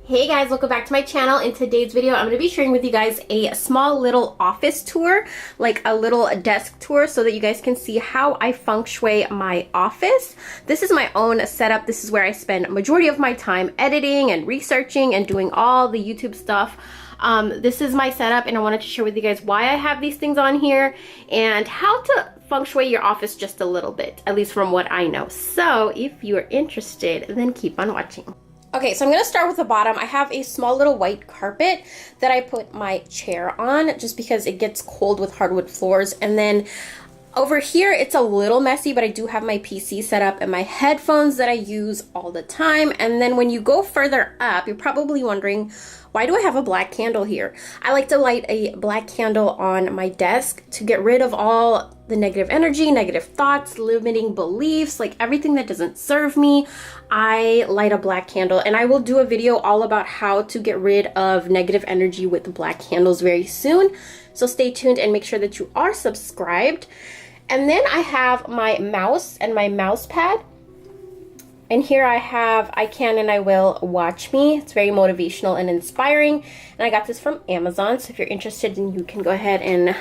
Hey guys, welcome back to my channel. In today's video, I'm going to be sharing with you guys a small little office tour, like a little desk tour, so that you guys can see how I feng shui my office. This is my own setup. This is where I spend a majority of my time editing and researching and doing all the YouTube stuff. This is my setup, and I wanted to share with you guys why I have these things on here and how to feng shui your office just a little bit, at least from what I know. So if you're interested, then keep on watching. Okay, so I'm going to start with the bottom. I have a small little white carpet that I put my chair on just because it gets cold with hardwood floors. And then over here, it's a little messy, but I do have my PC set up and my headphones that I use all the time. And then when you go further up, you're probably wondering, why do I have a black candle here? I like to light a black candle on my desk to get rid of all the negative energy, negative thoughts, limiting beliefs, like everything that doesn't serve me. I light a black candle, and I will do a video all about how to get rid of negative energy with black candles very soon. So stay tuned and make sure that you are subscribed. And then I have my mouse and my mouse pad. And here I have I Can and I Will Watch Me. It's very motivational and inspiring. And I got this from Amazon. So if you're interested, then you can go ahead and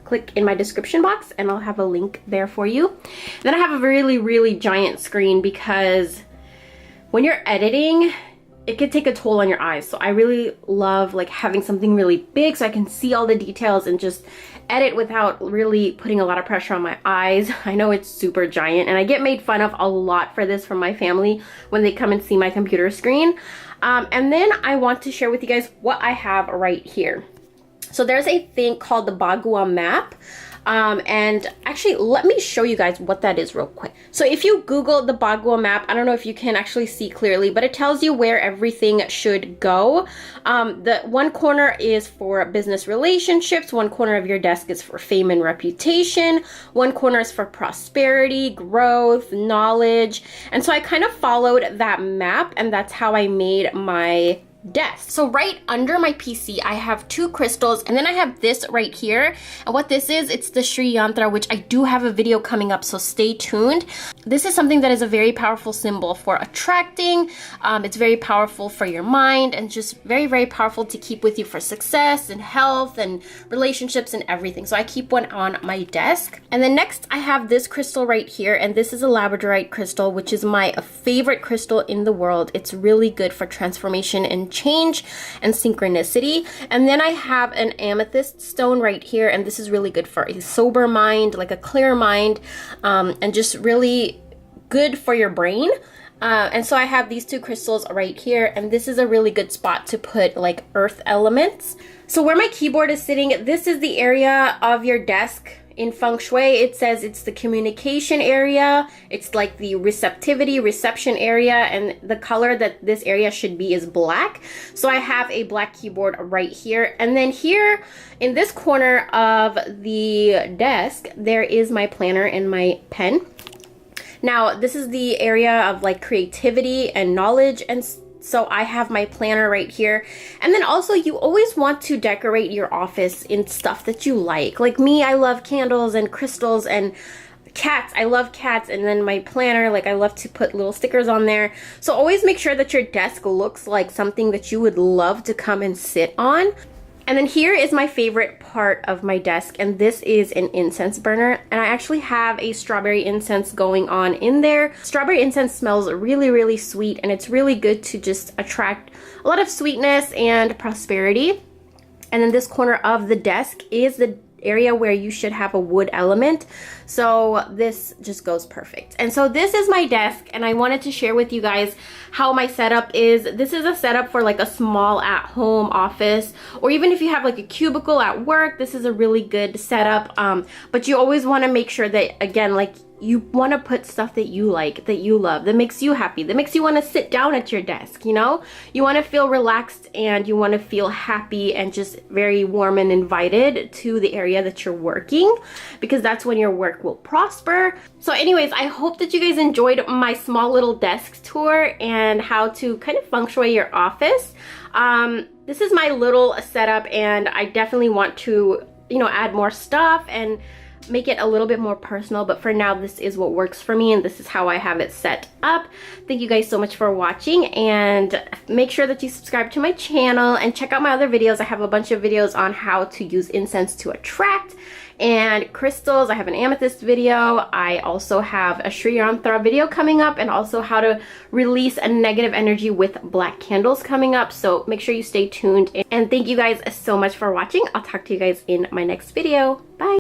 click in my description box and I'll have a link there for you. Then I have a really giant screen because when you're editing, it could take a toll on your eyes. So I really love like having something really big so I can see all the details and just edit without really putting a lot of pressure on my eyes. I know it's super giant and I get made fun of a lot for this from my family when they come and see my computer screen. And then I want to share with you guys what I have right here. So there's a thing called the Bagua Map. And actually, let me show you guys what that is real quick. So if you Google the Bagua Map, I don't know if you can actually see clearly, but it tells you where everything should go. The one corner is for business relationships. One corner of your desk is for fame and reputation. One corner is for prosperity, growth, knowledge. And so I kind of followed that map, and that's how I made my desk. So right under my PC, I have two crystals, and then I have this right here. And what this is, it's the Sri Yantra, which I do have a video coming up, so stay tuned. This is something that is a very powerful symbol for attracting. It's very powerful for your mind and just very powerful to keep with you for success and health and relationships and everything. So I keep one on my desk. And then next I have this crystal right here, and this is a labradorite crystal, which is my favorite crystal in the world. It's really good for transformation and change and synchronicity. And then I have an amethyst stone right here, and this is really good for a sober mind, like a clear mind, and just really good for your brain. And so I have these two crystals right here, and this is a really good spot to put like earth elements. So where my keyboard is sitting, this is the area of your desk. In Feng Shui, it says it's the communication area. It's like the reception area, and the color that this area should be is black. So I have a black keyboard right here. And then here in this corner of the desk, there is my planner and my pen. Now, this is the area of like creativity and knowledge, and so I have my planner right here. And then also, you always want to decorate your office in stuff that you like. Like me, I love candles and crystals and cats. I love cats. And then my planner, like I love to put little stickers on there. So always make sure that your desk looks like something that you would love to come and sit on. And then here is my favorite part of my desk, and this is an incense burner. And I actually have a strawberry incense going on in there. Strawberry incense smells really sweet, and it's really good to just attract a lot of sweetness and prosperity. And then this corner of the desk is the area where you should have a wood element, so this just goes perfect. And so this is my desk, and I wanted to share with you guys how my setup is. This is a setup for like a small at-home office, or even if you have like a cubicle at work, this is a really good setup. But you always want to make sure that, again, like you want to put stuff that you like, that you love, that makes you happy, that makes you want to sit down at your desk, you know? You want to feel relaxed, and you want to feel happy and just very warm and invited to the area that you're working, because that's when your work will prosper. So anyways, I hope that you guys enjoyed my small little desk tour and how to kind of feng shui your office. This is my little setup, and I definitely want to, you know, add more stuff and make it a little bit more personal, but for now this is what works for me and this is how I have it set up. Thank you guys so much for watching, and make sure that you subscribe to my channel and check out my other videos. I have a bunch of videos on how to use incense to attract and crystals. I have an amethyst video. I also have a Sri Yantra video coming up, and also how to release a negative energy with black candles coming up. So make sure you stay tuned, and thank you guys so much for watching. I'll talk to you guys in my next video. Bye.